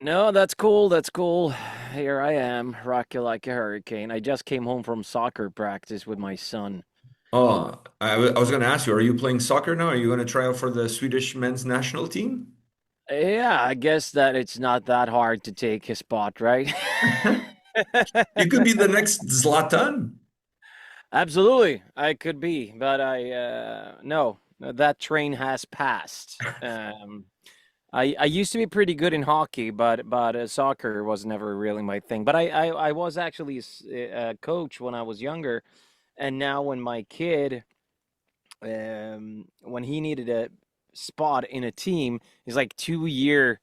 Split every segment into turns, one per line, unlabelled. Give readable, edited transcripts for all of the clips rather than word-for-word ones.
No, that's cool. That's cool. Here I am, rock you like a hurricane. I just came home from soccer practice with my son.
Oh, I was going to ask you, are you playing soccer now? Are you going to try out for the Swedish men's national team?
Yeah, I guess that it's not that hard to take his spot, right?
You could be the next Zlatan.
Absolutely, I could be, but no, that train has passed. I used to be pretty good in hockey, but soccer was never really my thing. But I was actually a coach when I was younger, and now when my kid when he needed a spot in a team, it's like 2 year.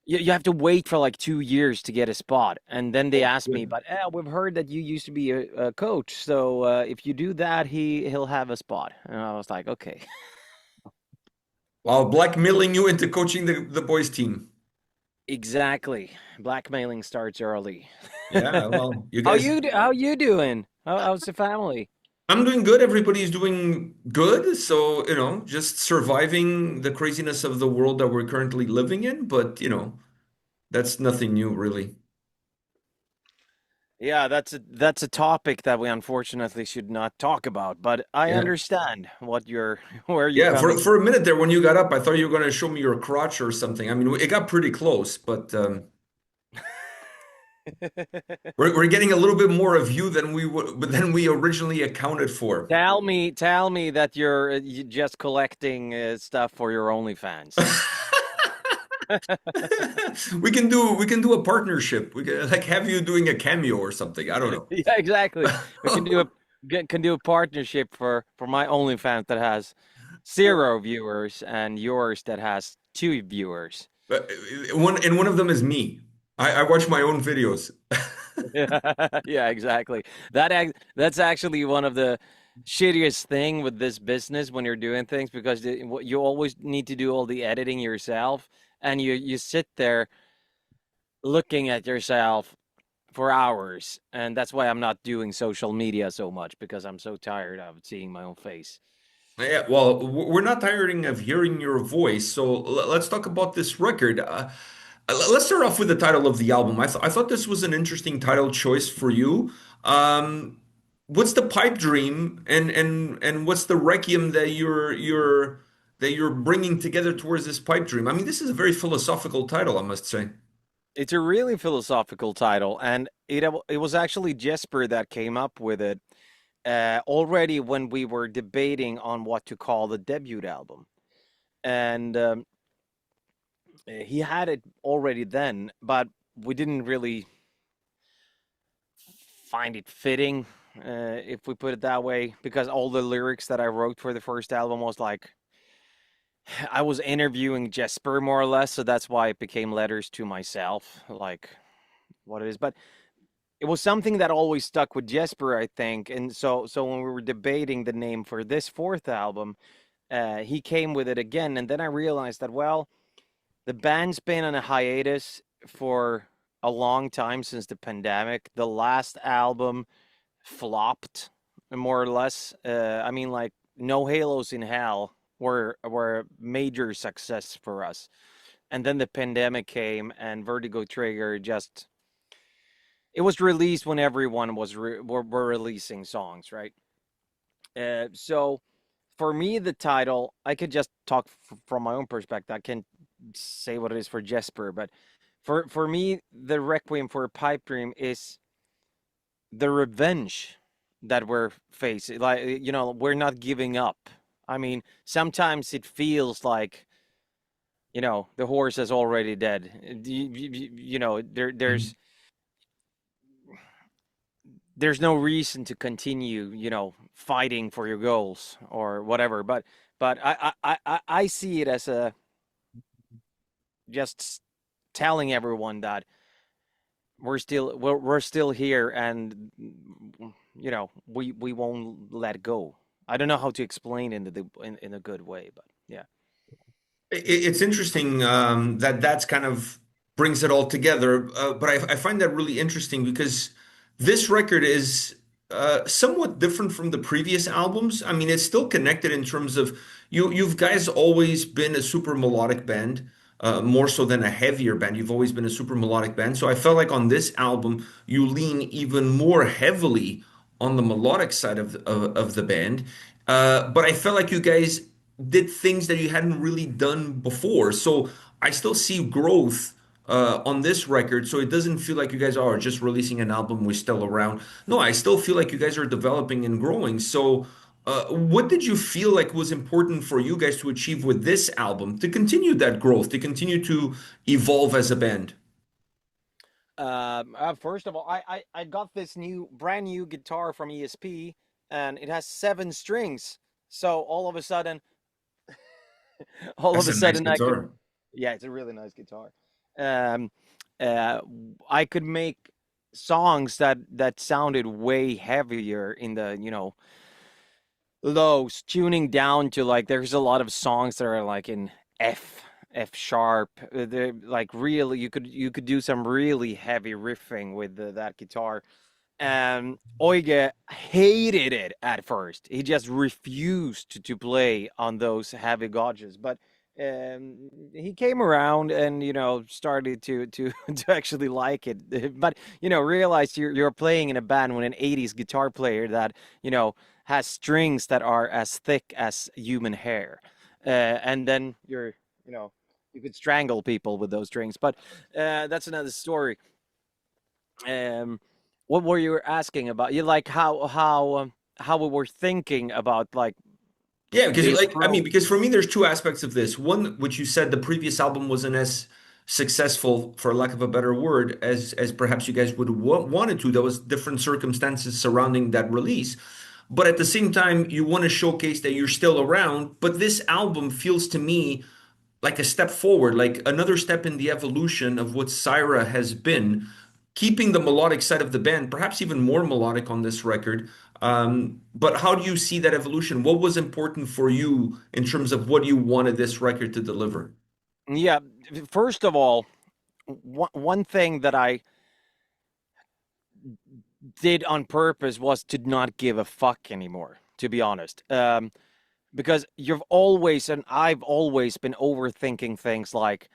You have to wait for like 2 years to get a spot, and then they
Oh,
asked me,
good.
"But we've heard that you used to be a coach, so if you do that, he'll have a spot." And I was like, "Okay,
While blackmailing you into coaching the boys team.
exactly." Blackmailing starts early.
Yeah, well, you
How
guys,
you how you doing? How's the family?
I'm doing good. Everybody's doing good. So, just surviving the craziness of the world that we're currently living in. But, that's nothing new, really.
Yeah, that's a topic that we unfortunately should not talk about, but I
Yeah.
understand what you're where you're
Yeah, for
coming.
for a minute there when you got up, I thought you were going to show me your crotch or something. I mean, it got pretty close, but we're getting a little bit more of you than we originally accounted for.
Tell me that you're just collecting stuff for your OnlyFans.
We can do a partnership. We can like have you doing a cameo or something. I don't know.
Yeah, exactly. We can do a partnership for my OnlyFans that has 0 viewers and yours that has 2 viewers.
But one of them is me. I watch my own videos.
Yeah, yeah, exactly. That's actually one of the shittiest thing with this business when you're doing things because you always need to do all the editing yourself, and you sit there looking at yourself for hours, and that's why I'm not doing social media so much because I'm so tired of seeing my own face.
Yeah, well, we're not tiring of hearing your voice, so let's talk about this record. Let's start off with the title of the album. I thought this was an interesting title choice for you. Um, what's the pipe dream, and what's the Requiem that you're bringing together towards this pipe dream? I mean, this is a very philosophical title, I must say.
It's a really philosophical title, and it was actually Jesper that came up with it already when we were debating on what to call the debut album. And he had it already then, but we didn't really find it fitting, if we put it that way, because all the lyrics that I wrote for the first album was like I was interviewing Jesper more or less, so that's why it became letters to myself, like what it is. But it was something that always stuck with Jesper, I think. And so when we were debating the name for this fourth album, he came with it again, and then I realized that well, the band's been on a hiatus for a long time since the pandemic. The last album flopped, more or less. I mean, like No Halos in Hell were a major success for us, and then the pandemic came, and Vertigo Trigger just it was released when everyone were releasing songs, right? So for me, the title I could just talk from my own perspective. I can say what it is for Jesper, but for me, the Requiem for a Pipe Dream is the revenge that we're facing. Like we're not giving up. I mean, sometimes it feels like the horse is already dead. There's no reason to continue, fighting for your goals or whatever. But I see it as a just telling everyone that we're still here, and we won't let go. I don't know how to explain in a good way, but yeah.
It's interesting that that's kind of brings it all together. But I find that really interesting because this record is somewhat different from the previous albums. I mean, it's still connected in terms of you've guys always been a super melodic band. more so than a heavier band. You've always been a super melodic band. So I felt like on this album, you lean even more heavily on the melodic side of the band. But I felt like you guys did things that you hadn't really done before. So I still see growth on this record. So it doesn't feel like you guys are just releasing an album, we're still around. No, I still feel like you guys are developing and growing. So what did you feel like was important for you guys to achieve with this album to continue that growth, to continue to evolve as a band?
First of all, I got this brand new guitar from ESP, and it has 7 strings. So all of
That's
a
a nice
sudden, I could,
guitar.
yeah, it's a really nice guitar. Um, uh, I could make songs that sounded way heavier in the, lows, tuning down to like there's a lot of songs that are like in F sharp. They're like really you could do some really heavy riffing with that guitar. Oige hated it at first. He just refused to play on those heavy gauges. But he came around and started to to actually like it. But realized you're playing in a band with an '80s guitar player that has strings that are as thick as human hair, and then you could strangle people with those strings. But that's another story. um, what were you asking about? You like how we were thinking about like
Yeah, because
the
like I mean,
approach.
because for me, there's two aspects of this. One, which you said the previous album wasn't as successful, for lack of a better word, as perhaps you guys would wanted to. There was different circumstances surrounding that release. But at the same time, you want to showcase that you're still around. But this album feels to me like a step forward, like another step in the evolution of what Cyhra has been, keeping the melodic side of the band, perhaps even more melodic on this record. But how do you see that evolution? What was important for you in terms of what you wanted this record to deliver?
Yeah, first of all, one thing that I did on purpose was to not give a fuck anymore, to be honest. Because I've always been overthinking things like,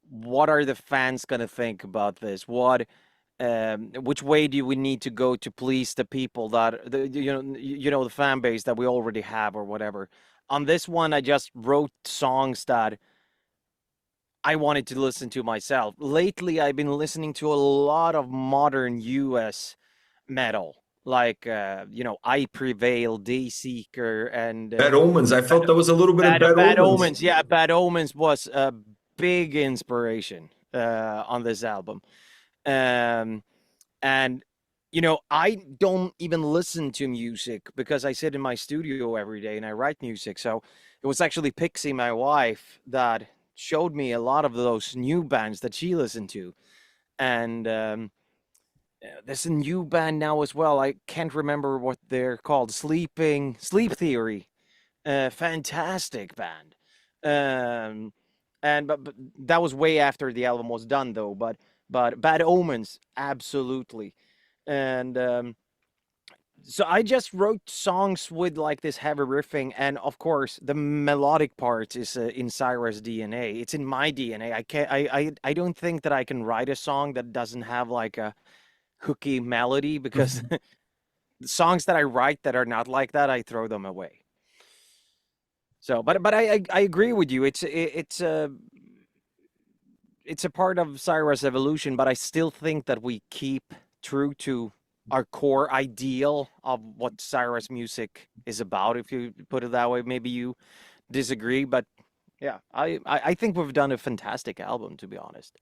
what are the fans gonna think about this? Which way do we need to go to please the people the fan base that we already have or whatever. On this one, I just wrote songs that I wanted to listen to myself. Lately, I've been listening to a lot of modern US metal, like I Prevail, Dayseeker, and
Bad Omens. I
Bad,
felt that was a little bit of Bad
Bad
Omens.
Omens. Yeah, Bad Omens was a big inspiration on this album. Um, and I don't even listen to music because I sit in my studio every day and I write music. So it was actually Pixie, my wife, that showed me a lot of those new bands that she listened to. And there's a new band now as well. I can't remember what they're called. Sleep Theory. Fantastic band. But that was way after the album was done though. But Bad Omens, absolutely. And so I just wrote songs with like this heavy riffing, and of course the melodic part is in Cyhra's DNA. It's in my DNA. I can't. I don't think that I can write a song that doesn't have like a hooky melody because the songs that I write that are not like that, I throw them away. So, but I agree with you. It's a part of Cyhra's evolution, but I still think that we keep true to our core ideal of what Cyhra's music is about. If you put it that way, maybe you disagree, but yeah, I think we've done a fantastic album, to be honest.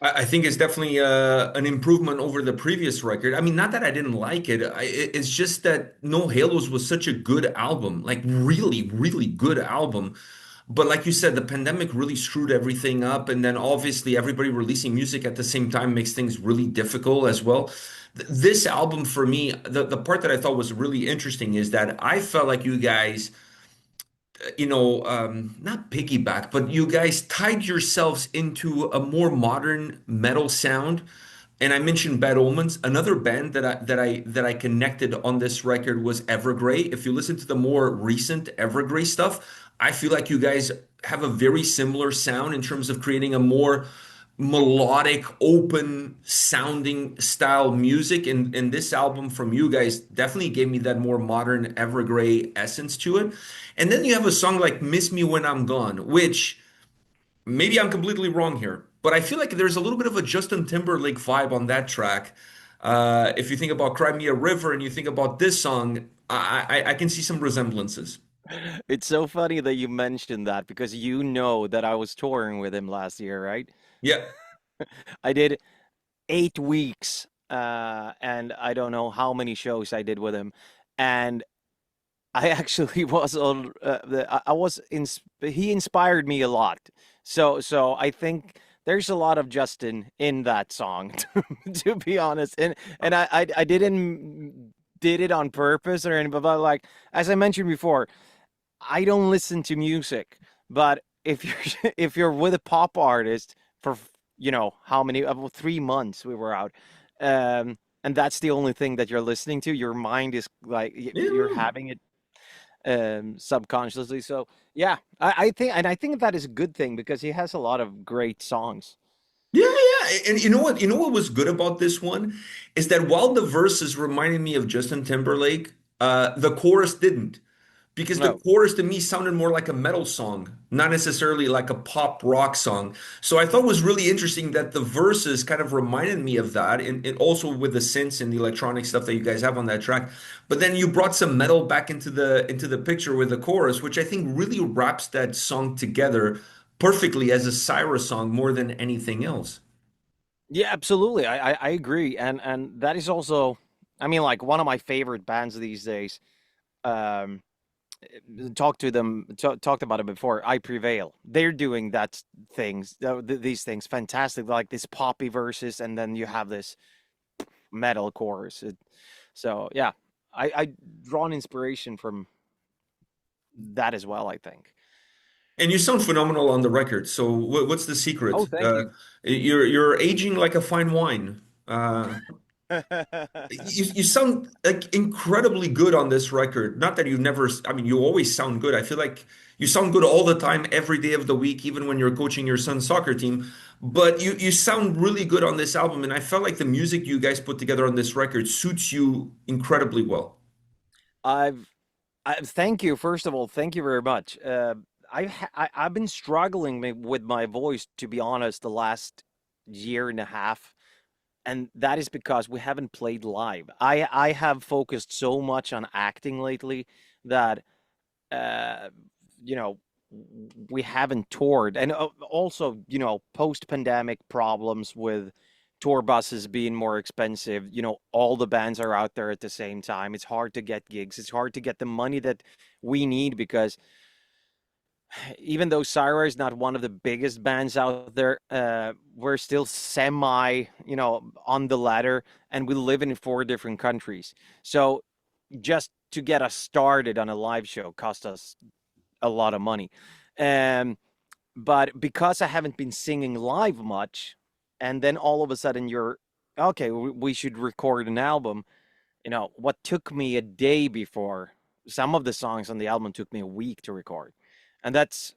I think it's definitely an improvement over the previous record. I mean, not that I didn't like it. It's just that No Halos was such a good album, like really, really good album. But like you said, the pandemic really screwed everything up. And then obviously everybody releasing music at the same time makes things really difficult as well. This album for me, the part that I thought was really interesting is that I felt like you guys not piggyback, but you guys tied yourselves into a more modern metal sound. And I mentioned Bad Omens. Another band that I connected on this record was Evergrey. If you listen to the more recent Evergrey stuff, I feel like you guys have a very similar sound in terms of creating a more melodic, open sounding style music. And this album from you guys definitely gave me that more modern Evergrey essence to it. And then you have a song like Miss Me When I'm Gone, which maybe I'm completely wrong here, but I feel like there's a little bit of a Justin Timberlake vibe on that track. If you think about Cry Me a River and you think about this song, I can see some resemblances.
It's so funny that you mentioned that because you know that I was touring with him last year, right?
Yeah.
I did 8 weeks, and I don't know how many shows I did with him. And I actually was on, I was he inspired me a lot. So I think there's a lot of Justin in that song, to be honest. And I didn't did it on purpose or anything, but like as I mentioned before, I don't listen to music, but if you're if you're with a pop artist for how many 3 months we were out, and that's the only thing that you're listening to, your mind is like you're
Yeah.
having it subconsciously. So yeah, I think that is a good thing because he has a lot of great songs.
Yeah, yeah. And you know what? You know what was good about this one is that while the verses reminded me of Justin Timberlake, the chorus didn't. Because the
No.
chorus to me sounded more like a metal song, not necessarily like a pop rock song. So I thought it was really interesting that the verses kind of reminded me of that, and it also with the synths and the electronic stuff that you guys have on that track. But then you brought some metal back into the picture with the chorus, which I think really wraps that song together perfectly as a Cyhra song more than anything else.
Yeah, absolutely. I agree, and that is also, I mean, like one of my favorite bands these days. Um, talked about it before. I Prevail. They're doing that things, these things, fantastic. Like this poppy verses, and then you have this metal chorus. So yeah, I drawn inspiration from that as well, I think.
And you sound phenomenal on the record. So what's the
Oh,
secret?
thank you.
You're aging like a fine wine. You sound like incredibly good on this record. Not that you've never, I mean, you always sound good. I feel like you sound good all the time, every day of the week, even when you're coaching your son's soccer team. But you sound really good on this album, and I felt like the music you guys put together on this record suits you incredibly well.
I've thank you. First of all, thank you very much. I've been struggling with my voice, to be honest, the last year and a half, and that is because we haven't played live. I have focused so much on acting lately that uh, you know we haven't toured, and also post pandemic problems with tour buses being more expensive. All the bands are out there at the same time. It's hard to get gigs. It's hard to get the money that we need because even though Cyhra is not one of the biggest bands out there, we're still semi, on the ladder, and we live in 4 different countries. So just to get us started on a live show cost us a lot of money. Um, but because I haven't been singing live much, and then all of a sudden you're okay, we should record an album. What took me a day before, some of the songs on the album took me a week to record. And that's,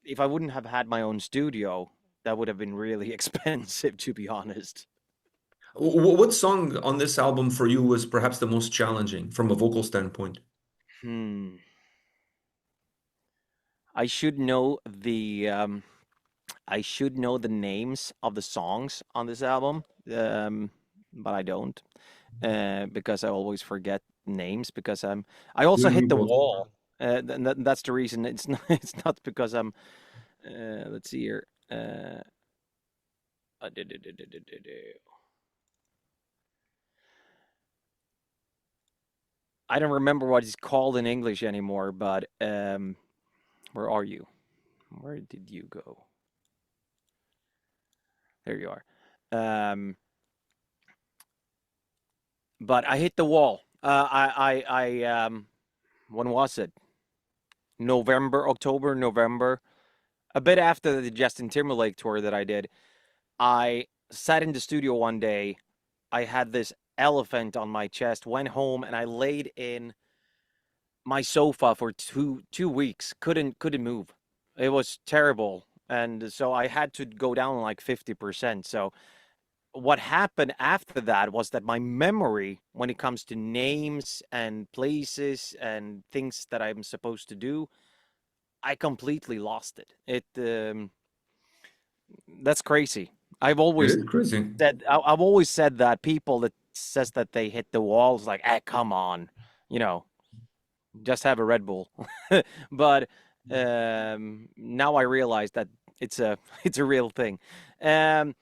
if I wouldn't have had my own studio, that would have been really expensive, to be honest.
What song on this album for you was perhaps the most challenging from a vocal standpoint?
Hmm. I should know the I should know the names of the songs on this album, but I don't, because I always forget names because I
You
also
and me
hit the
both.
wall. That's the reason. It's not it's not because I'm. Let's see here. Uh, do- do- do- do- do- do- do. I don't remember what it's called in English anymore, but where are you? Where did you go? There you are. Um, but I hit the wall. When was it? November, October, November. A bit after the Justin Timberlake tour that I did, I sat in the studio one day. I had this elephant on my chest, went home, and I laid in my sofa for two weeks. Couldn't move. It was terrible. And so I had to go down like 50%. So what happened after that was that my memory, when it comes to names and places and things that I'm supposed to do, I completely lost it. That's crazy. I've
It
always
is crazy.
I've always said that people that says that they hit the walls like, come on, you know, just have a Red Bull. But now I realize that it's a it's a real thing. Um,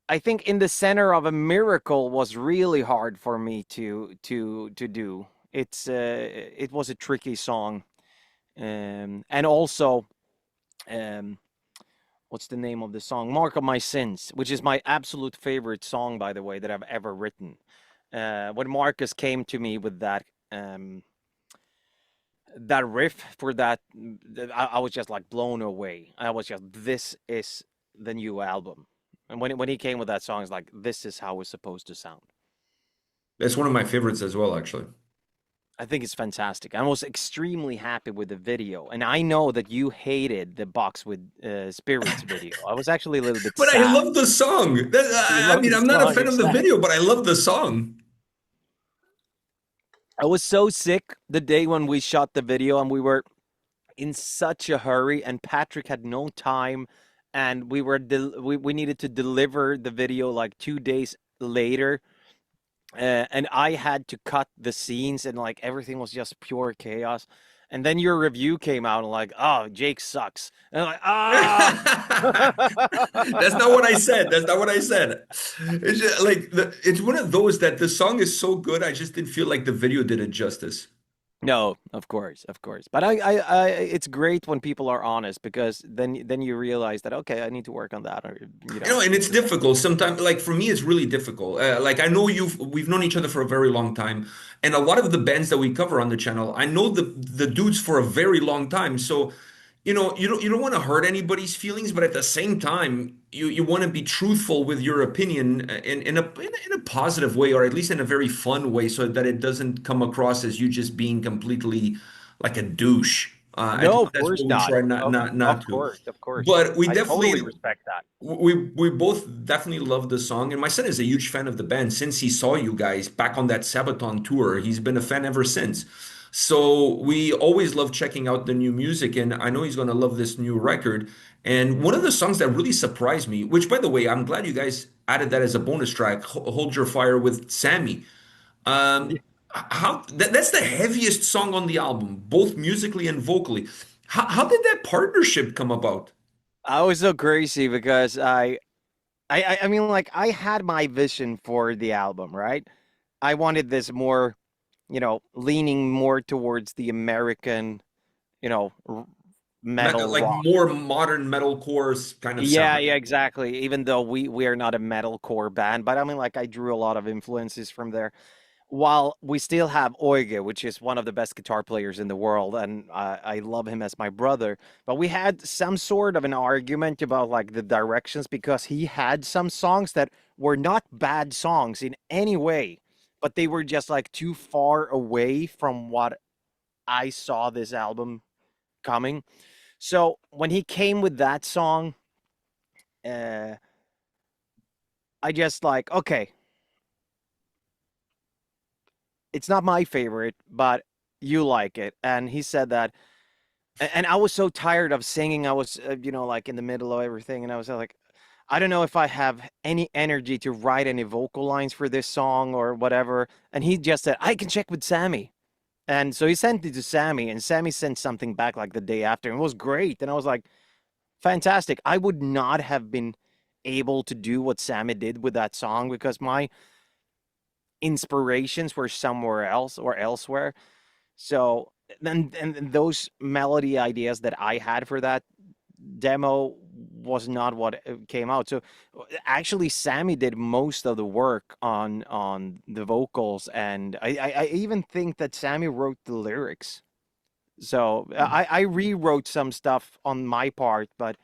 I think in the center of a miracle was really hard for me to do. It was a tricky song, and also um, what's the name of the song? Mark of My Sins, which is my absolute favorite song, by the way, that I've ever written. When Marcus came to me with um, that riff for that, I was just like blown away. I was just, this is the new album. And when he came with that song, it's like, this is how it's supposed to sound.
That's one of my favorites as well, actually.
I think it's fantastic. I was extremely happy with the video, and I know that you hated the Box with Spirits video. I was actually a little bit
But I
sad.
love the song.
You
I
love
mean,
the
I'm not a
song,
fan of the
exactly.
video, but I love the song.
I was so sick the day when we shot the video, and we were in such a hurry, and Patrick had no time, and we needed to deliver the video like 2 days later, and I had to cut the scenes, and like everything was just pure chaos. And then your review came out, and like, oh, Jake sucks, and I'm like, ah.
That's not what I said. That's not what I said. It's just, like it's one of those that the song is so good, I just didn't feel like the video did it justice.
No, of course. But it's great when people are honest because then you realize that okay, I need to work on that, or you
I know,
know,
and it's difficult sometimes. Like for me, it's really difficult. Like I know we've known each other for a very long time, and a lot of the bands that we cover on the channel, I know the dudes for a very long time. So, you don't want to hurt anybody's feelings, but at the same time, you want to be truthful with your opinion in a positive way, or at least in a very fun way, so that it doesn't come across as you just being completely like a douche.
no, of
That's
course
what we
not.
try not to.
Of course.
But we
I totally
definitely
respect that.
we both definitely love the song, and my son is a huge fan of the band since he saw you guys back on that Sabaton tour. He's been a fan ever since. So we always love checking out the new music, and I know he's going to love this new record. And one of the songs that really surprised me, which by the way, I'm glad you guys added that as a bonus track, "Hold Your Fire" with Sammy.
Yeah.
That's the heaviest song on the album, both musically and vocally. How did that partnership come about?
I was so crazy because I mean like I had my vision for the album, right? I wanted this more, leaning more towards the American, you know, r- metal
Like
rock.
more modern metalcore kind of
Yeah,
sound.
yeah, exactly. Even though we are not a metalcore band, but I mean, like, I drew a lot of influences from there. While we still have Oige, which is one of the best guitar players in the world, and I love him as my brother. But we had some sort of an argument about like the directions because he had some songs that were not bad songs in any way, but they were just like too far away from what I saw this album coming. So when he came with that song, uh, I just like, okay, it's not my favorite, but you like it. And he said that, and I was so tired of singing. I was, like in the middle of everything, and I was like, I don't know if I have any energy to write any vocal lines for this song or whatever. And he just said, I can check with Sammy. And so he sent it to Sammy, and Sammy sent something back like the day after, and it was great. And I was like, fantastic. I would not have been able to do what Sammy did with that song because my inspirations were somewhere else or elsewhere. So then and those melody ideas that I had for that demo was not what came out. So actually Sammy did most of the work on the vocals, and I even think that Sammy wrote the lyrics. So I rewrote some stuff on my part, but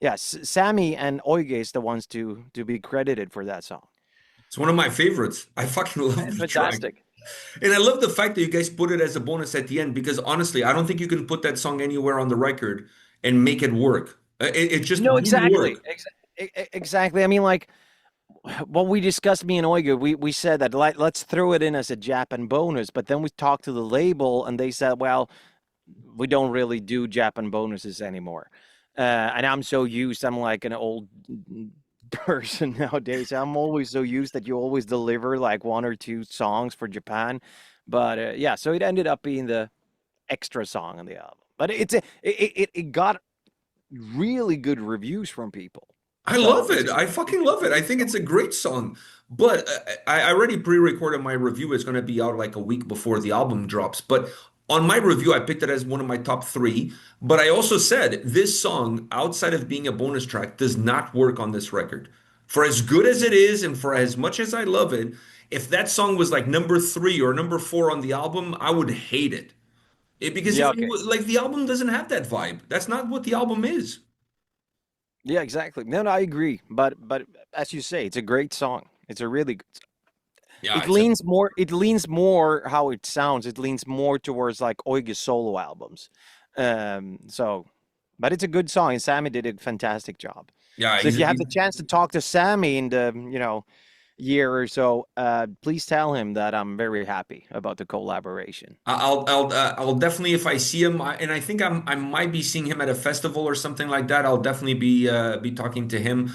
yes, Sammy and Oige is the ones to be credited for that song.
It's one of my favorites. I fucking love
It's
the track.
fantastic.
And I love the fact that you guys put it as a bonus at the end because honestly, I don't think you can put that song anywhere on the record and make it work. It just
No,
wouldn't
exactly.
work.
Exactly. I mean, like what we discussed, me and Oiga, we said that let's throw it in as a Japan bonus, but then we talked to the label and they said, well, we don't really do Japan bonuses anymore. And I'm so used, I'm like an old person nowadays. I'm always so used that you always deliver like one or two songs for Japan. But yeah, so it ended up being the extra song on the album. But it got really good reviews from people.
I
So
love it. I
it's
fucking
a
love it. I
great
think
song.
it's a great song. But I already pre-recorded my review. It's going to be out like a week before the album drops. But on my review, I picked it as one of my top three. But I also said this song, outside of being a bonus track, does not work on this record. For as good as it is and for as much as I love it, if that song was like number three or number four on the album, I would hate it. Because
Yeah, okay.
like the album doesn't have that vibe. That's not what the album is.
Yeah, exactly. No, no, I agree. But as you say, it's a great song. It's a really good
Yeah,
it
it's a
leans more it leans more how it sounds. It leans more towards like Oige's solo albums. So but it's a good song and Sammy did a fantastic job.
yeah.
So if you have the chance to talk to Sammy in the, year or so, please tell him that I'm very happy about the collaboration.
I'll definitely if I see him, and I think I might be seeing him at a festival or something like that. I'll definitely be talking to him.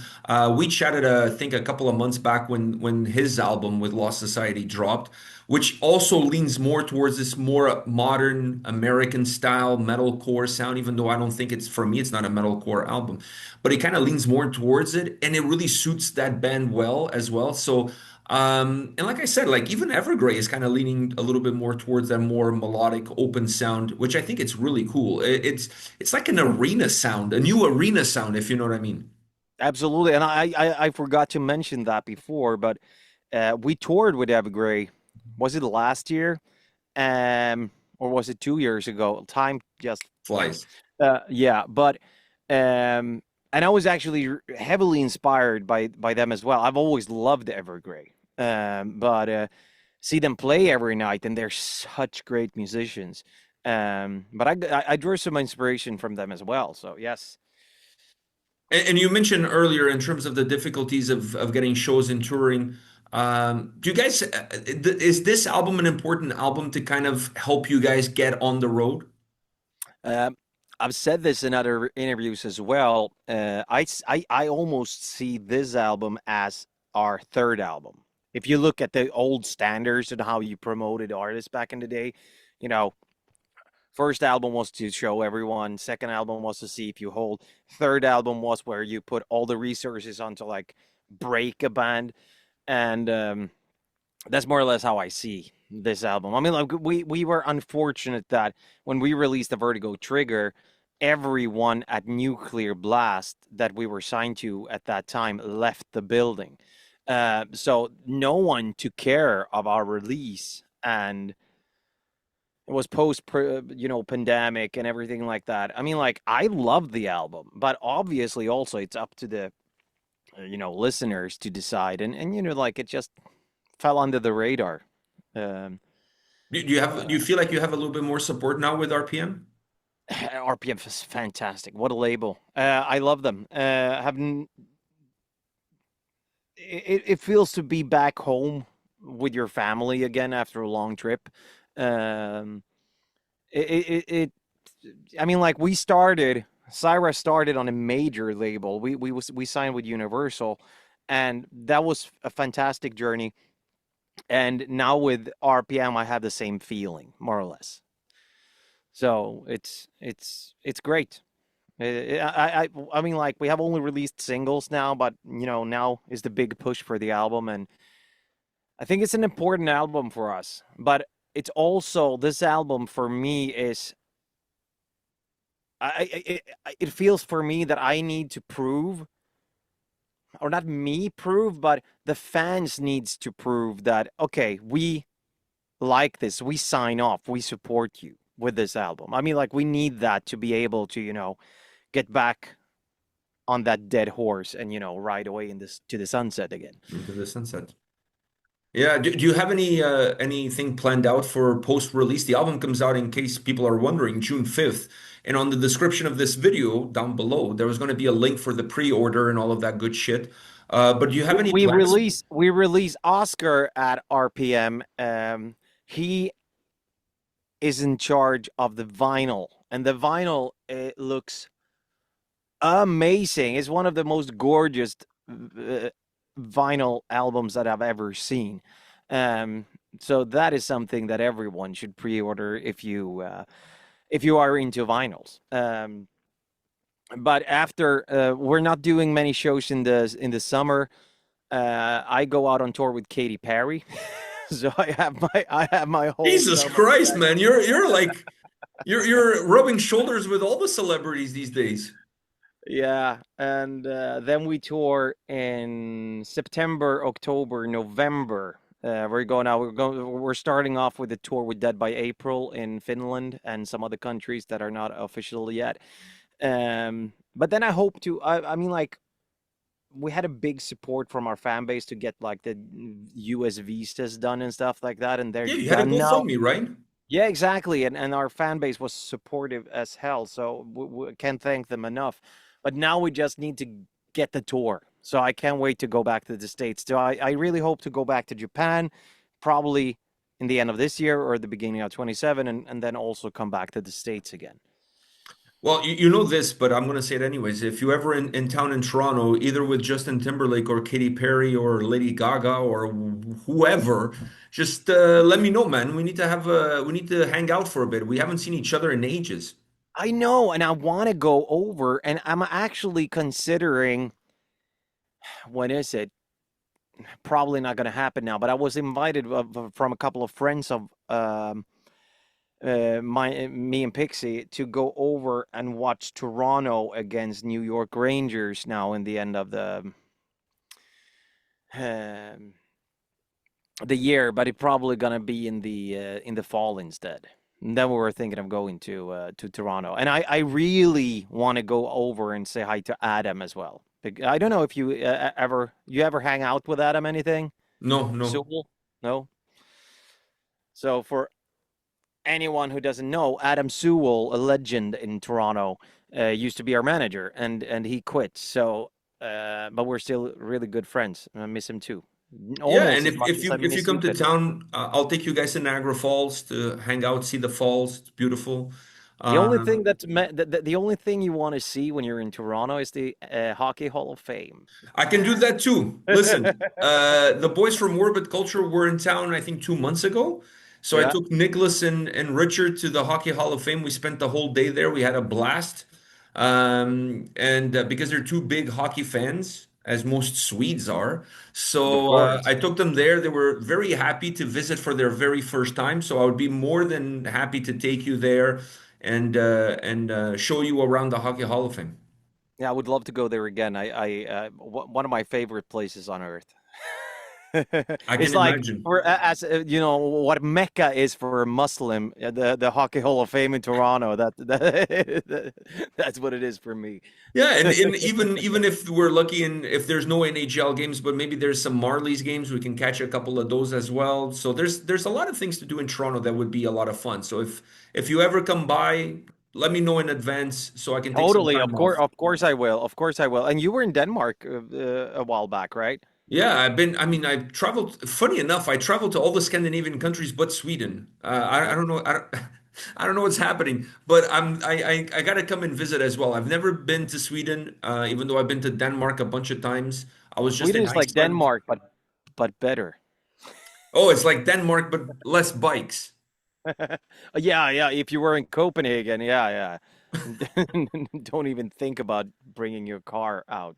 We chatted, I think, a couple of months back when his album with Lost Society dropped, which also leans more towards this more modern American style metalcore sound. Even though I don't think it's for me, it's not a metalcore album, but it kind of leans more towards it, and it really suits that band well as well. So. And like I said, like even Evergrey is kind of leaning a little bit more towards that more melodic, open sound, which I think it's really cool. It's like an arena sound, a new arena sound, if you know what I mean.
Absolutely, and I forgot to mention that before, but we toured with Evergrey. Was it last year? Or was it 2 years ago? Time just flies.
Flies.
Yeah, but um, and I was actually heavily inspired by them as well. I've always loved Evergrey, but see them play every night, and they're such great musicians. But I drew some inspiration from them as well. So yes.
And you mentioned earlier in terms of the difficulties of getting shows and touring. Do you guys, is this album an important album to kind of help you guys get on the road?
Um, I've said this in other interviews as well. I almost see this album as our third album. If you look at the old standards and how you promoted artists back in the day, you know, first album was to show everyone, second album was to see if you hold, third album was where you put all the resources onto like break a band, and that's more or less how I see this album. I mean, like we were unfortunate that when we released the Vertigo Trigger, everyone at Nuclear Blast that we were signed to at that time left the building. So no one took care of our release, and it was post, pandemic and everything like that. I mean, like I love the album, but obviously also it's up to the listeners to decide, and like it just fell under the radar. Um,
Do you feel like you have a little bit more support now with RPM?
RPM is fantastic. What a label. I love them. It feels to be back home with your family again after a long trip. Um, it I mean, like Cyhra started on a major label. We signed with Universal, and that was a fantastic journey. And now with RPM, I have the same feeling, more or less. So it's great. I mean, like we have only released singles now, but now is the big push for the album, and I think it's an important album for us. But it's also this album for me is it feels for me that I need to prove, or not me prove, but the fans needs to prove that okay, we like this, we sign off, we support you with this album. I mean, like we need that to be able to get back on that dead horse and ride away in this to the sunset again.
Into the sunset. Yeah. Do you have anything planned out for post-release? The album comes out, in case people are wondering, June 5th. And on the description of this video down below, there was going to be a link for the pre-order and all of that good shit. But do you have any plans?
We release Oscar at RPM. He is in charge of the vinyl, and the vinyl, it looks amazing. It's one of the most gorgeous uh, vinyl albums that I've ever seen. Um, so that is something that everyone should pre-order if you are into vinyls. But after we're not doing many shows in the summer. I go out on tour with Katy Perry, so I have my whole
Jesus
summer
Christ,
set.
man. You're like you're rubbing shoulders with all the celebrities these days.
Yeah, and then we tour in September, October, November. We're going out. We're starting off with a tour with Dead by April in Finland and some other countries that are not official yet. But then I hope to. I mean, like we had a big support from our fan base to get like the US visas done and stuff like that, and they're
Yeah, you had a
done now.
GoFundMe, right?
Yeah, exactly. And our fan base was supportive as hell. So we can't thank them enough. But now we just need to get the tour. So I can't wait to go back to the States. So I really hope to go back to Japan, probably in the end of this year or the beginning of 27, and then also come back to the States again.
Well, you know this, but I'm going to say it anyways. If you ever in town in Toronto, either with Justin Timberlake or Katy Perry or Lady Gaga or whoever, just let me know, man. We need to hang out for a bit. We haven't seen each other in ages.
I know, and I want to go over, and I'm actually considering, when is it? Probably not going to happen now, but I was invited from a couple of friends of me and Pixie to go over and watch Toronto against New York Rangers now in the end of um, the year, but it's probably gonna be in the fall instead. And then we were thinking of going to Toronto, and I really want to go over and say hi to Adam as well. I don't know if you ever hang out with Adam anything.
No, no.
Sewell? No. So for anyone who doesn't know, Adam Sewell, a legend in Toronto, used to be our manager, and he quit. So, but we're still really good friends. I miss him too,
Yeah,
almost
and
as much as I
if you
miss
come
you,
to
Peter.
town, I'll take you guys to Niagara Falls to hang out, see the falls. It's beautiful.
The only
Uh,
thing the only thing you want to see when you're in Toronto is the Hockey Hall of Fame.
I can do that too. Listen, the boys from Orbit Culture were in town, I think, 2 months ago. So I
Yeah,
took Nicholas and Richard to the Hockey Hall of Fame. We spent the whole day there. We had a blast. And because they're two big hockey fans, as most Swedes are,
of
so
course.
I took them there. They were very happy to visit for their very first time. So I would be more than happy to take you there and show you around the Hockey Hall of Fame.
Yeah, I would love to go there again. One of my favorite places on earth.
I can
It's like
imagine.
for as you know what Mecca is for a Muslim, the Hockey Hall of Fame in Toronto. That's what it is for me.
Yeah, and even if we're lucky and if there's no NHL games, but maybe there's some Marlies games, we can catch a couple of those as well. So there's a lot of things to do in Toronto that would be a lot of fun. So if you ever come by, let me know in advance so I can take some
Totally,
time off.
of course I will, of course I will. And you were in Denmark a while back, right?
Yeah, I mean, I've traveled, funny enough, I traveled to all the Scandinavian countries but Sweden. I don't know, I don't know what's happening, but I gotta come and visit as well. I've never been to Sweden, even though I've been to Denmark a bunch of times. I was just
Sweden
in
is like
Iceland.
Denmark, but better.
Oh, it's like Denmark, but less bikes.
Yeah, yeah. If you were in Copenhagen, yeah, yeah. Don't even think about bringing your car out.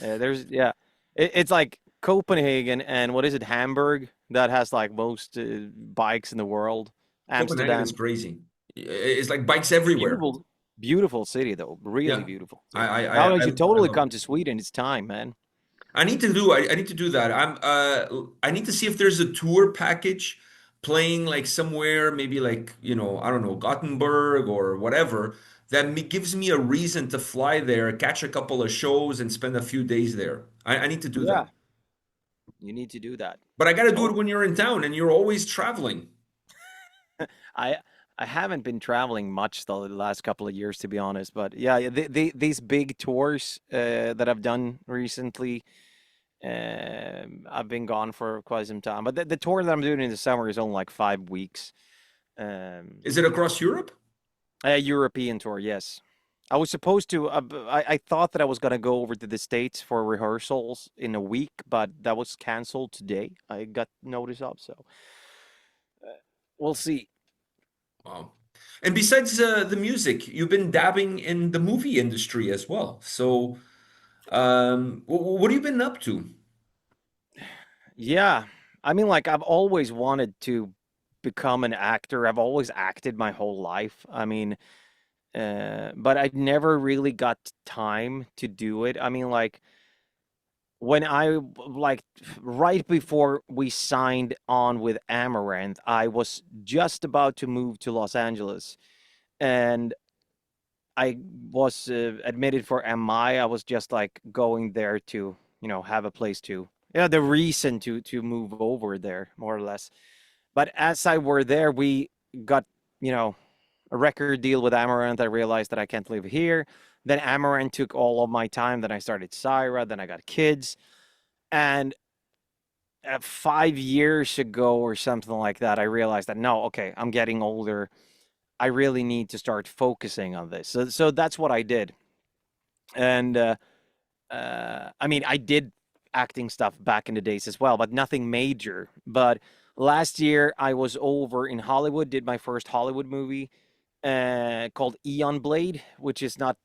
Yeah, it's like Copenhagen and what is it, Hamburg, that has like most bikes in the world.
Copenhagen is
Amsterdam,
crazy. It's like bikes everywhere.
beautiful, beautiful city though, really
Yeah,
beautiful
I
city.
I
Now
I,
you
I
should
I
totally
love
come
it.
to Sweden. It's time, man.
I need to do that. I need to see if there's a tour package playing like somewhere, maybe like, I don't know, Gothenburg or whatever, that gives me a reason to fly there, catch a couple of shows and spend a few days there. I need to do that.
Yeah. You need to do that.
But I got to do it
Totally.
when you're in town and you're always traveling.
I I haven't been traveling much the last couple of years, to be honest. But yeah, these big tours that I've done recently, I've been gone for quite some time. But the tour that I'm doing in the summer is only like 5 weeks. Um,
Is it across Europe?
a European tour, yes. I was supposed to. I thought that I was gonna go over to the States for rehearsals in a week, but that was canceled today. I got notice of, so we'll see.
Wow. And besides the music, you've been dabbing in the movie industry as well. So, what have you been up to?
Yeah, I mean, like I've always wanted to become an actor. I've always acted my whole life. I mean, but I never really got time to do it. I mean, like when like right before we signed on with Amaranth, I was just about to move to Los Angeles, and I was admitted for MI. I was just like going there to, have a place to, the reason to move over there, more or less. But as I were there, we got, you know, a record deal with Amaranth. I realized that I can't live here. Then Amaranth took all of my time. Then I started Cyhra. Then I got kids. And 5 years ago or something like that, I realized that no, okay, I'm getting older. I really need to start focusing on this. So that's what I did. And I mean, I did acting stuff back in the days as well, but nothing major. But last year, I was over in Hollywood, did my first Hollywood movie called Eon Blade, which is not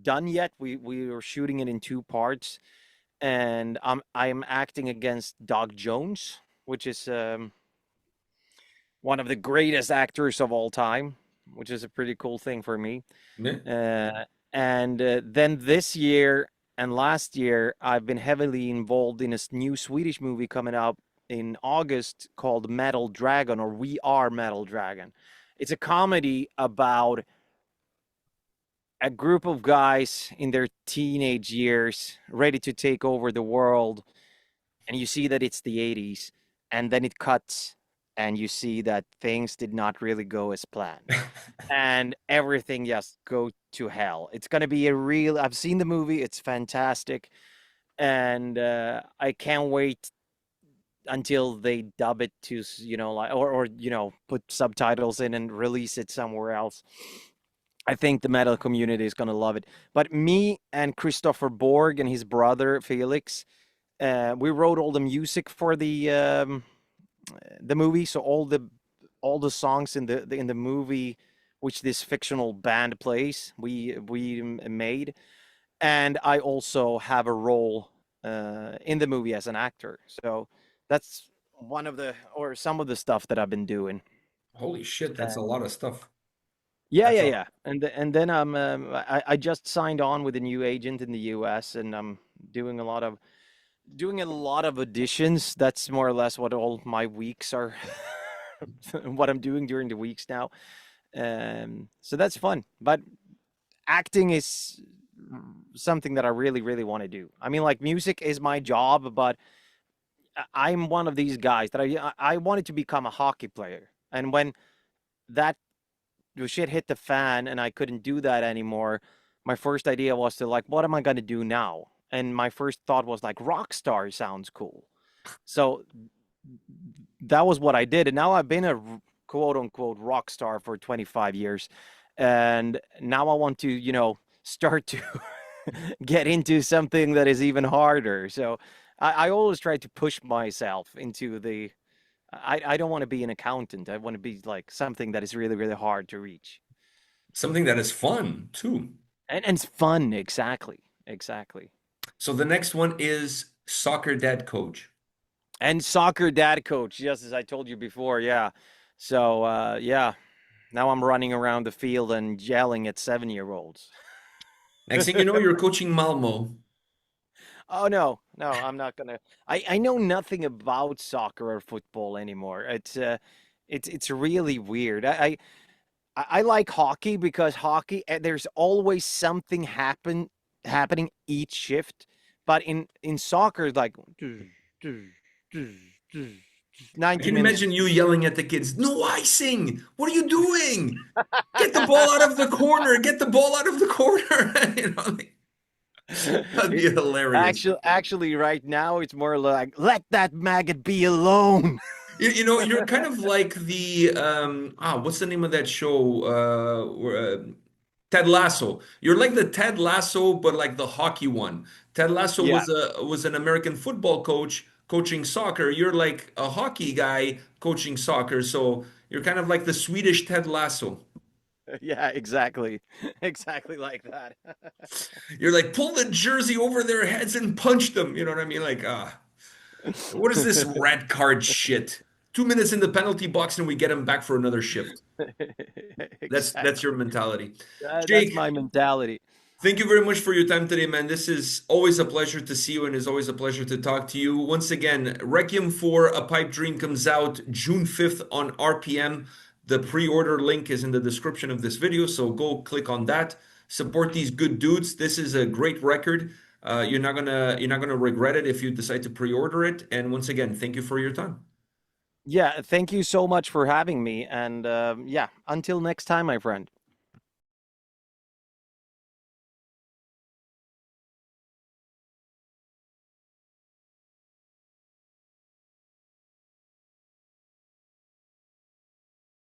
done yet. We were shooting it in two parts, and I'm acting against Doug Jones, which is one of the greatest actors of all time, which is a pretty cool thing for me.
Yeah.
And then this year and last year, I've been heavily involved in a new Swedish movie coming out in August called Metal Dragon, or We Are Metal Dragon. It's a comedy about a group of guys in their teenage years ready to take over the world, and you see that it's the 80s, and then it cuts and you see that things did not really go as planned, and everything just go to hell. It's going to be a real, I've seen the movie, it's fantastic, and I can't wait until they dub it to, like, or put subtitles in and release it somewhere else. I think the metal community is going to love it. But me and Christopher Borg and his brother Felix, we wrote all the music for the movie. So all the songs in the movie, which this fictional band plays, we made, and I also have a role in the movie as an actor. So that's one of the or some of the stuff that I've been doing.
Holy shit, that's a
Uh,
lot of stuff.
yeah,
That's
yeah,
a
yeah. And then I just signed on with a new agent in the U.S. and I'm doing a lot of auditions. That's more or less what all my weeks are, what I'm doing during the weeks now. So that's fun. But acting is something that I really, really want to do. I mean, like music is my job, but I'm one of these guys that I wanted to become a hockey player. And when that shit hit the fan and I couldn't do that anymore, my first idea was to like, what am I going to do now? And my first thought was like, rock star sounds cool. So that was what I did. And now I've been a quote unquote rock star for 25 years. And now I want to, start to get into something that is even harder. So I always try to push myself into I don't want to be an accountant. I want to be like something that is really, really hard to reach.
something that is fun too.
And it's fun, exactly. Exactly.
So the next one is soccer dad coach.
And soccer dad coach, just as I told you before, yeah. So yeah, now I'm running around the field and yelling at 7-year-olds.
Next thing you know, you're coaching Malmo.
Oh no, no, I'm not gonna. I know nothing about soccer or football anymore. It's really weird. I like hockey because hockey there's always something happening each shift, but in soccer like
I
90
can
minutes.
imagine you yelling at the kids, "No icing! What are you doing? Get the ball out of the corner! Get the ball out of the corner!" Like, that'd be
It,
hilarious.
actually, right now it's more like let that maggot be alone.
You're kind of like the what's the name of that show? Ted Lasso. You're like the Ted Lasso, but like the hockey one. Ted Lasso
Yeah,
was an American football coach coaching soccer. You're like a hockey guy coaching soccer. So you're kind of like the Swedish Ted Lasso.
yeah, exactly, exactly like that.
You're like pull the jersey over their heads and punch them. You know what I mean? Like what is this red card shit? 2 minutes in the penalty box and we get him back for another shift. That's your
Exactly.
mentality.
That's
Jake,
my mentality.
thank you very much for your time today, man. This is always a pleasure to see you and it's always a pleasure to talk to you. Once again, Requiem for a Pipe Dream comes out June 5th on RPM. The pre-order link is in the description of this video, so go click on that. Support these good dudes. This is a great record. You're not gonna regret it if you decide to pre-order it. And once again, thank you for your time.
Yeah, thank you so much for having me. And yeah, until next time, my friend.